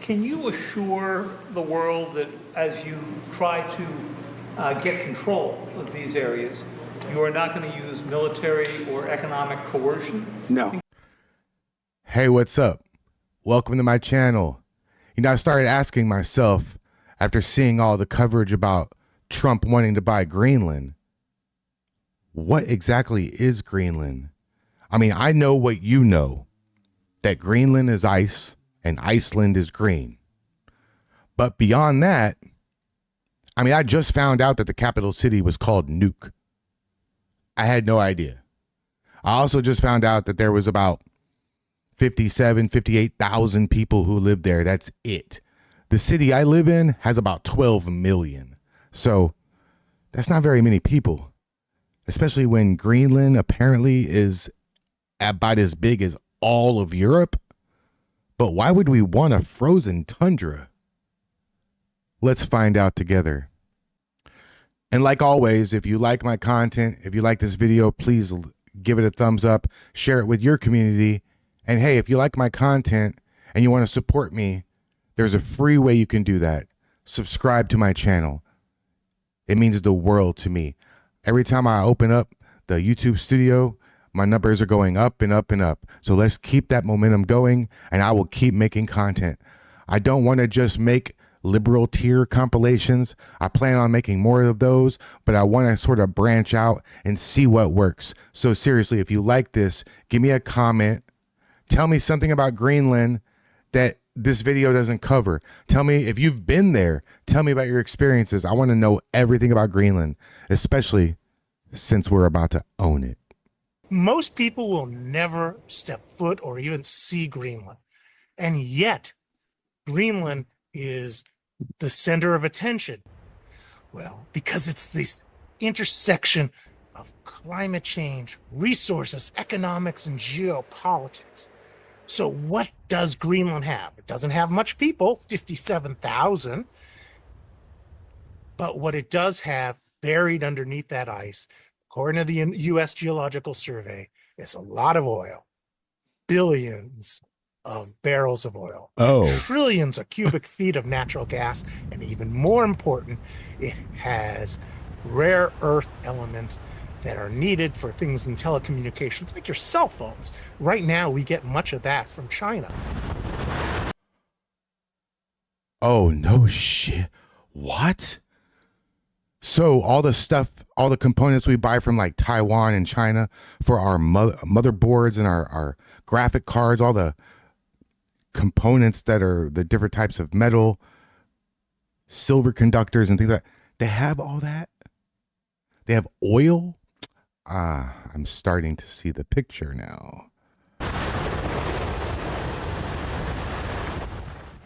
Can you assure the world that as you try to get control of these areas, you are not going to use military or economic coercion? No. Hey, what's up? Welcome to my channel. You know, I started asking myself after seeing all the coverage about Trump wanting to buy Greenland, what exactly is Greenland? I mean, I know what you know, that Greenland is ice and Iceland is green. But beyond that, I mean, I just found out that the capital city was called Nuke. I had no idea. I also just found out that there was about 58,000 people who live there. That's it. The city I live in has about 12 million. So that's not very many people, especially when Greenland apparently is about as big as all of Europe. But why would we want a frozen tundra? Let's find out together. And like always, if you like my content, if you like this video, please give it a thumbs up, share it with your community. And hey, if you like my content and you want to support me, there's a free way you can do that. Subscribe to my channel. It means the world to me. Every time I open up the YouTube studio, my numbers are going up and up and up. So let's keep that momentum going, and I will keep making content. I don't want to just make liberal tier compilations. I plan on making more of those, but I want to sort of branch out and see what works. So seriously, if you like this, give me a comment. Tell me something about Greenland that this video doesn't cover. Tell me if you've been there. Tell me about your experiences. I want to know everything about Greenland, especially since we're about to own it. Most people will never step foot or even see Greenland. And yet, Greenland is the center of attention. Well, because it's this intersection of climate change, resources, economics, and geopolitics. So what does Greenland have? It doesn't have much people, 57,000. But what it does have buried underneath that ice, according to the U.S. Geological Survey, is a lot of oil, billions of barrels of oil, trillions of cubic feet of natural gas, and even more important, it has rare earth elements that are needed for things in telecommunications, like your cell phones. Right now, we get much of that from China. Oh, no shit. What? So all the stuff, all the components we buy from like Taiwan and China for our motherboards and our graphic cards, all the components that are the different types of metal, silver conductors and things like that, they have all that? They have oil? I'm starting to see the picture now.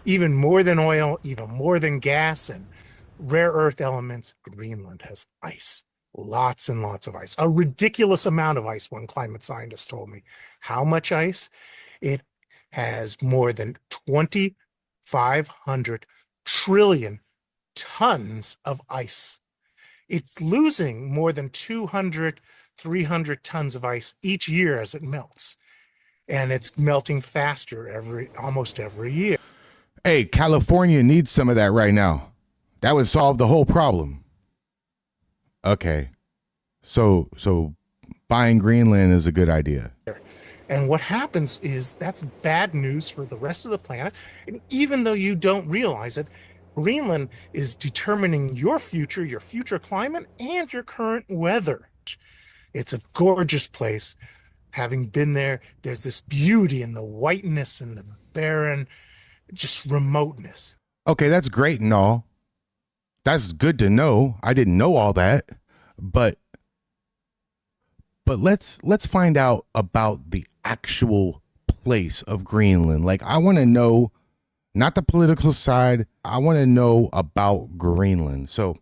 Even more than oil, even more than gas and rare earth elements, Greenland has ice. Lots and lots of ice. A ridiculous amount of ice, one climate scientist told me. How much ice? It has more than 2,500 trillion tons of ice. It's losing more than 200, 300 tons of ice each year as it melts. And it's melting faster almost every year. Hey, California needs some of that right now. That would solve the whole problem. Okay. So buying Greenland is a good idea. And what happens is that's bad news for the rest of the planet. And even though you don't realize it, Greenland is determining your future climate, and your current weather. It's a gorgeous place. Having been there, there's this beauty and the whiteness and the barren, just remoteness. Okay, that's great and all. That's good to know. I didn't know all that, but let's find out about the actual place of Greenland. Like, I want to know, not the political side. I want to know about Greenland. So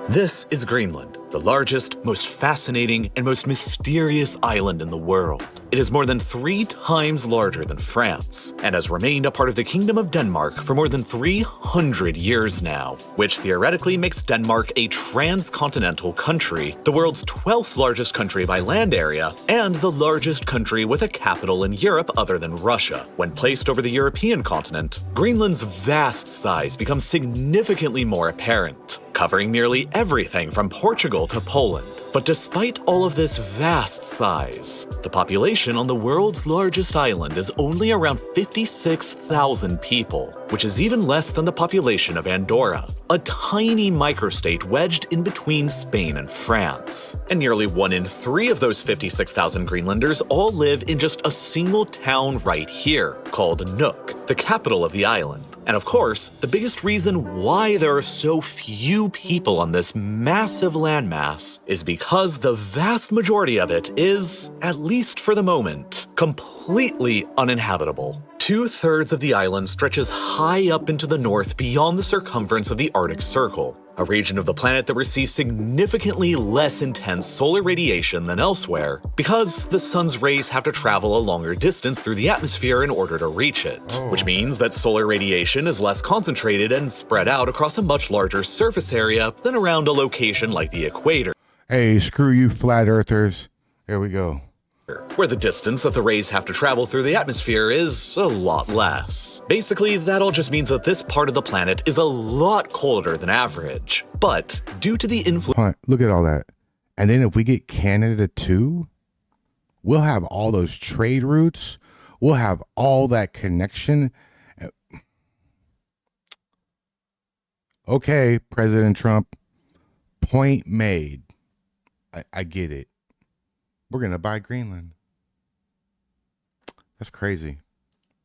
This is Greenland, the largest, most fascinating, and most mysterious island in the world. It is more than 3 times larger than France, and has remained a part of the Kingdom of Denmark for more than 300 years now, which theoretically makes Denmark a transcontinental country, the world's 12th largest country by land area, and the largest country with a capital in Europe other than Russia. When placed over the European continent, Greenland's vast size becomes significantly more apparent, covering nearly everything from Portugal to Poland. But despite all of this vast size, the population on the world's largest island is only around 56,000 people, which is even less than the population of Andorra, a tiny microstate wedged in between Spain and France. And nearly 1 in 3 of those 56,000 Greenlanders all live in just a single town right here, called Nuuk, the capital of the island. And of course, the biggest reason why there are so few people on this massive landmass is because the vast majority of it is, at least for the moment, completely uninhabitable. 2/3 of the island stretches high up into the north beyond the circumference of the Arctic Circle, a region of the planet that receives significantly less intense solar radiation than elsewhere, because the sun's rays have to travel a longer distance through the atmosphere in order to reach it, which means that solar radiation is less concentrated and spread out across a much larger surface area than around a location like the equator. Hey, screw you flat earthers. There we go. Where the distance that the rays have to travel through the atmosphere is a lot less. Basically, that all just means that this part of the planet is a lot colder than average. But due to the influence... Look at all that. And then if we get Canada too, we'll have all those trade routes. We'll have all that connection. Okay, President Trump, point made. I get it. We're going to buy Greenland. That's crazy.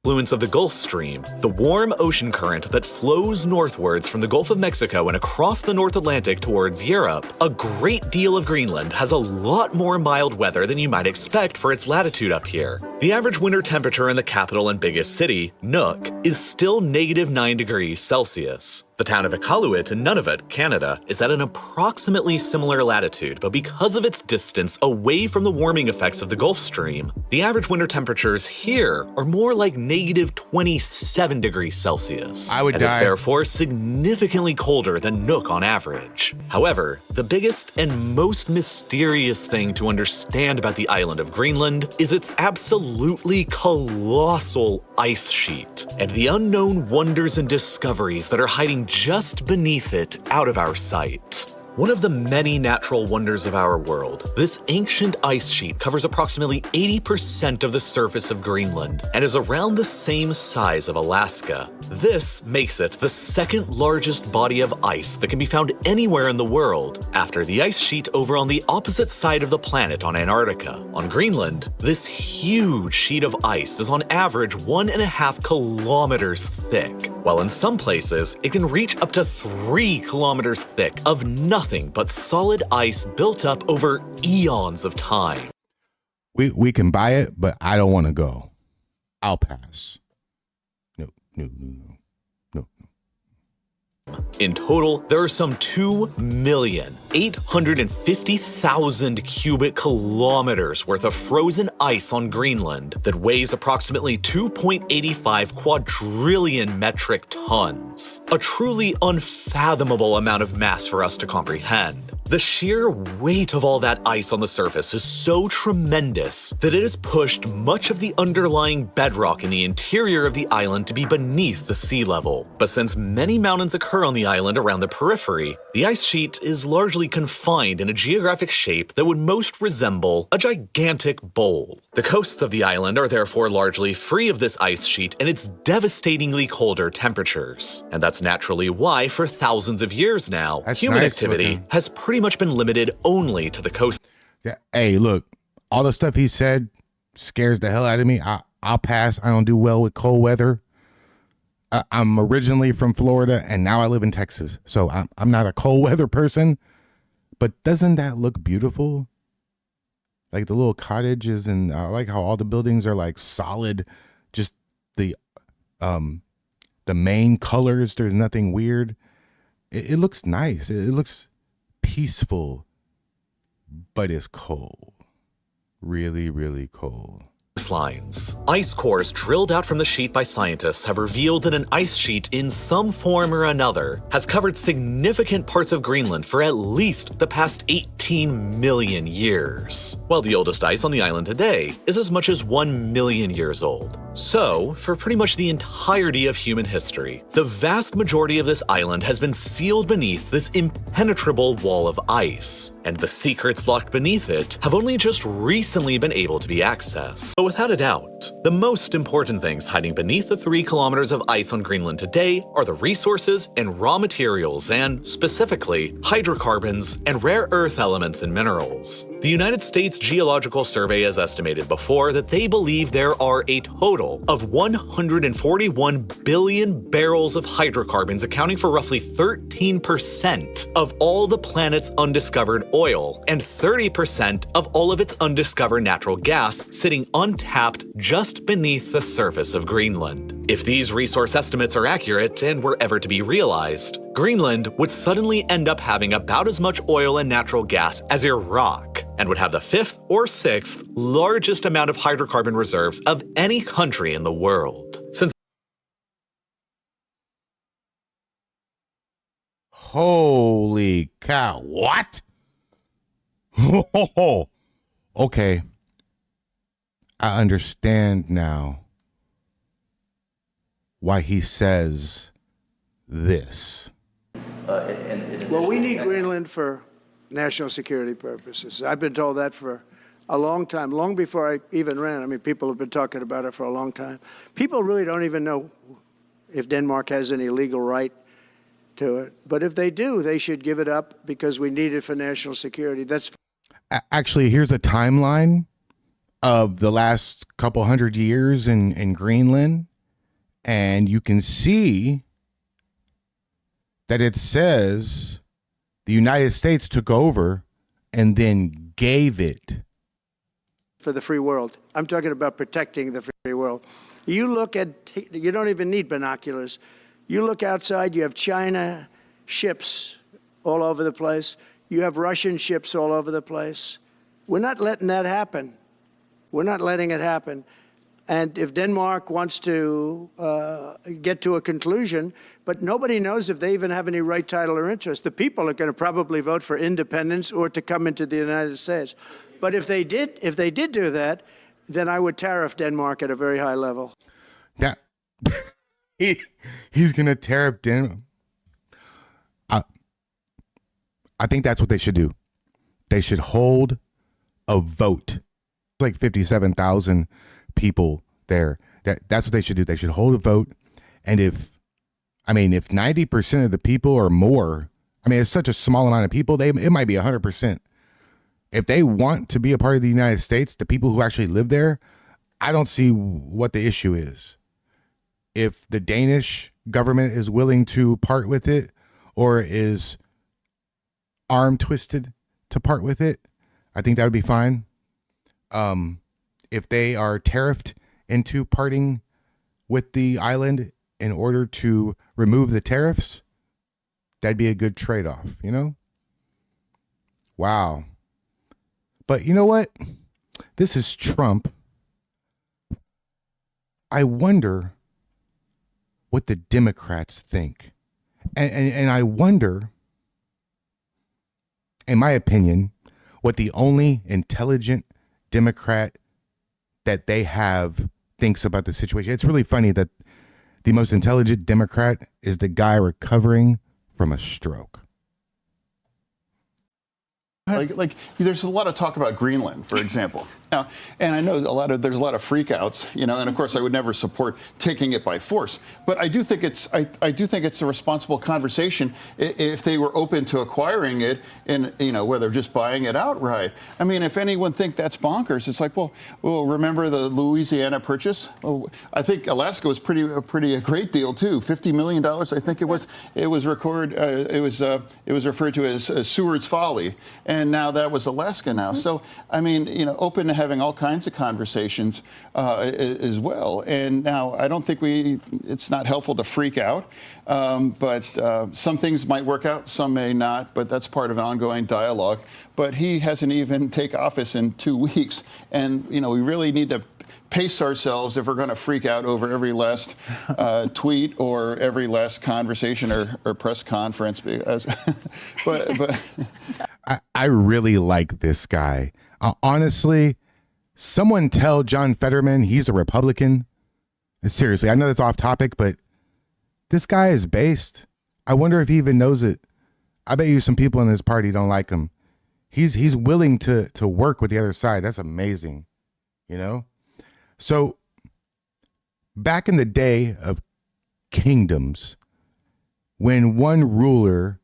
Influence of the Gulf Stream, the warm ocean current that flows northwards from the Gulf of Mexico and across the North Atlantic towards Europe, a great deal of Greenland has a lot more mild weather than you might expect for its latitude up here. The average winter temperature in the capital and biggest city, Nuuk, is still -9 degrees Celsius. The town of Iqaluit in Nunavut, Canada, is at an approximately similar latitude, but because of its distance away from the warming effects of the Gulf Stream, the average winter temperatures here are more like -27 degrees Celsius. I would and die. it's therefore significantly colder than Nuuk on average. However, the biggest and most mysterious thing to understand about the island of Greenland is its absolutely colossal ice sheet, and the unknown wonders and discoveries that are hiding just beneath it out of our sight. One of the many natural wonders of our world, this ancient ice sheet covers approximately 80% of the surface of Greenland and is around the same size of Alaska. This makes it the second largest body of ice that can be found anywhere in the world, after the ice sheet over on the opposite side of the planet on Antarctica. On Greenland, this huge sheet of ice is on average 1.5 kilometers thick, while in some places it can reach up to 3 kilometers thick of nothing but solid ice built up over eons of time. We can buy it, but I don't want to go. I'll pass. No. In total, there are some 2,850,000 cubic kilometers worth of frozen ice on Greenland that weighs approximately 2.85 quadrillion metric tons. A truly unfathomable amount of mass for us to comprehend. The sheer weight of all that ice on the surface is so tremendous that it has pushed much of the underlying bedrock in the interior of the island to be beneath the sea level. But since many mountains occur on the island around the periphery, the ice sheet is largely confined in a geographic shape that would most resemble a gigantic bowl. The coasts of the island are therefore largely free of this ice sheet and its devastatingly colder temperatures. And that's naturally why, for thousands of years now, human activity has pretty much been limited only to the coast. Yeah. Hey, look, all the stuff he said scares the hell out of me. I'll pass. I don't do well with cold weather. I'm originally from Florida and now I live in Texas. So I'm not a cold weather person, but doesn't that look beautiful? Like the little cottages, and I like how all the buildings are like solid, just the main colors. There's nothing weird. It looks nice. It looks peaceful. but it's cold. Really, really cold. Lines. Ice cores drilled out from the sheet by scientists have revealed that an ice sheet in some form or another has covered significant parts of Greenland for at least the past 18 million years, while the oldest ice on the island today is as much as 1 million years old. So, for pretty much the entirety of human history, the vast majority of this island has been sealed beneath this impenetrable wall of ice, and the secrets locked beneath it have only just recently been able to be accessed. But without a doubt, the most important things hiding beneath the 3 kilometers of ice on Greenland today are the resources and raw materials and, specifically, hydrocarbons and rare earth elements and minerals. The United States Geological Survey has estimated before that they believe there are a total of 141 billion barrels of hydrocarbons, accounting for roughly 13% of all the planet's undiscovered oil and 30% of all of its undiscovered natural gas sitting untapped just beneath the surface of Greenland. If these resource estimates are accurate and were ever to be realized, Greenland would suddenly end up having about as much oil and natural gas as Iraq, and would have the 5th or 6th largest amount of hydrocarbon reserves of any country in the world. Since Holy cow. What? Okay. I understand now why he says this. Well, we need Greenland for national security purposes. I've been told that for a long time, long before I even ran. I mean, people have been talking about it for a long time. People really don't even know if Denmark has any legal right to it. But if they do, they should give it up because we need it for national security. That's actually, here's a timeline of the last couple hundred years in Greenland, and you can see that it says the United States took over and then gave it for the free world. I'm talking about protecting the free world. You look at, you don't even need binoculars. You look outside, you have China ships all over the place. You have Russian ships all over the place. We're not letting that happen. We're not letting it happen. And if Denmark wants to get to a conclusion, but nobody knows if they even have any right, title, or interest. The people are going to probably vote for independence or to come into the United States. But if they did do that, then I would tariff Denmark at a very high level. Yeah. He's going to tariff Denmark. I think that's what they should do. They should hold a vote. Like 57,000 people there. That's what they should do. They should hold a vote. And if 90% of the people or more, it's such a small amount of people, it might be 100%. If they want to be a part of the United States, the people who actually live there, I don't see what the issue is. If the Danish government is willing to part with it or is arm twisted to part with it, I think that would be fine. If they are tariffed into parting with the island in order to remove the tariffs, that'd be a good trade-off, you know? Wow. But you know what? This is Trump. I wonder what the Democrats think. And I wonder, in my opinion, what the only intelligent Democrat that they have thinks about the situation. It's really funny that the most intelligent Democrat is the guy recovering from a stroke. Like there's a lot of talk about Greenland, for example. Now, and I know there's a lot of freakouts, and of course I would never support taking it by force. But I do think it's I do think it's a responsible conversation if they were open to acquiring it and whether just buying it outright. I mean, if anyone think that's bonkers, it's like, well, remember the Louisiana Purchase? Well, I think Alaska was a great deal too. $50 million, I think it was. It was referred to as Seward's Folly, and now that was Alaska now. So I mean, open to having all kinds of conversations as well. And now I don't think it's not helpful to freak out, but some things might work out, some may not, but that's part of an ongoing dialogue. But he hasn't even taken office in 2 weeks. And, we really need to pace ourselves if we're going to freak out over every last tweet or every last conversation or press conference. but I really like this guy. Honestly, someone tell John Fetterman he's a Republican. Seriously, I know that's off topic, but this guy is based. I wonder if he even knows it. I bet you some people in his party don't like him. He's willing to work with the other side. That's amazing, So back in the day of kingdoms, when one ruler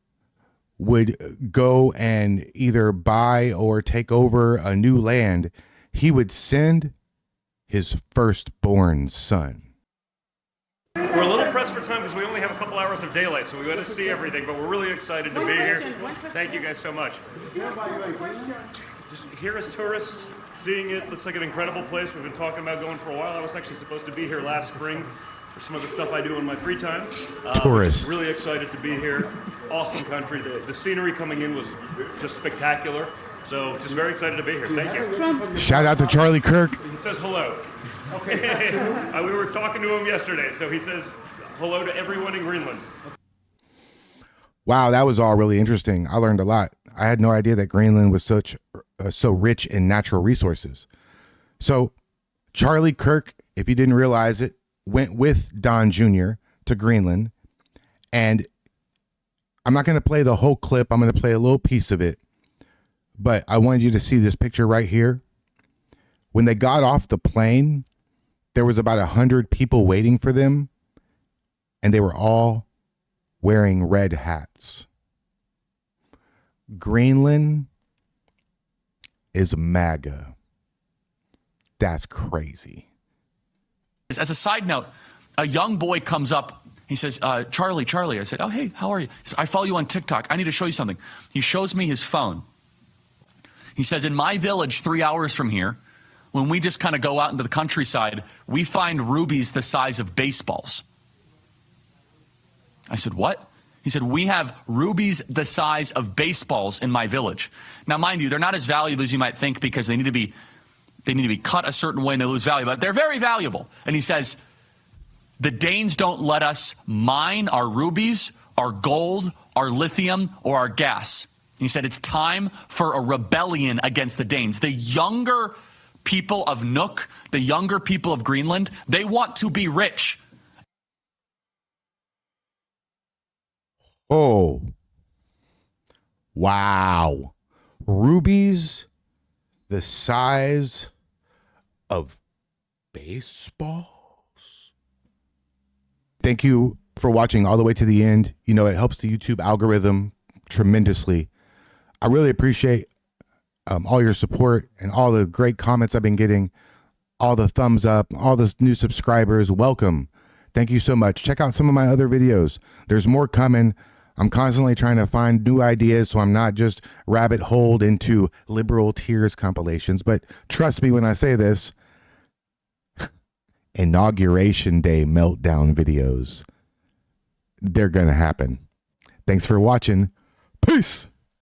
would go and either buy or take over a new land, he would send his firstborn son. We're a little pressed for time because we only have a couple hours of daylight, so we got to see everything, but we're really excited to be here. Thank you guys so much. Just here as tourists, seeing it looks like an incredible place. We've been talking about going for a while. I was actually supposed to be here last spring for some of the stuff I do in my free time. Tourists. Really excited to be here. Awesome country. The scenery coming in was just spectacular. So just very excited to be here. Thank you. Shout out to Charlie Kirk. He says hello. Okay. We were talking to him yesterday, so he says hello to everyone in Greenland. Wow, that was all really interesting. I learned a lot. I had no idea that Greenland was so rich in natural resources. So Charlie Kirk, if you didn't realize it, went with Don Jr. to Greenland. And I'm not going to play the whole clip. I'm going to play a little piece of it. But I wanted you to see this picture right here. When they got off the plane, there was about 100 people waiting for them. And they were all wearing red hats. Greenland is MAGA. That's crazy. As a side note, a young boy comes up. He says, Charlie. I said, oh, hey, how are you? He says, I follow you on TikTok. I need to show you something. He shows me his phone. He says, in my village, 3 hours from here, when we just kind of go out into the countryside, we find rubies the size of baseballs. I said, what? He said, we have rubies the size of baseballs in my village. Now, mind you, they're not as valuable as you might think because they need to be cut a certain way and they lose value, but they're very valuable. And he says, the Danes don't let us mine our rubies, our gold, our lithium, or our gas. He said, it's time for a rebellion against the Danes. The younger people of Nuuk, the younger people of Greenland, they want to be rich. Oh, wow. Rubies the size of baseballs. Thank you for watching all the way to the end. It helps the YouTube algorithm tremendously. I really appreciate all your support and all the great comments I've been getting, all the thumbs up, all the new subscribers. Welcome. Thank you so much. Check out some of my other videos. There's more coming. I'm constantly trying to find new ideas so I'm not just rabbit holed into liberal tears compilations. But trust me when I say this, Inauguration Day meltdown videos, they're going to happen. Thanks for watching. Peace.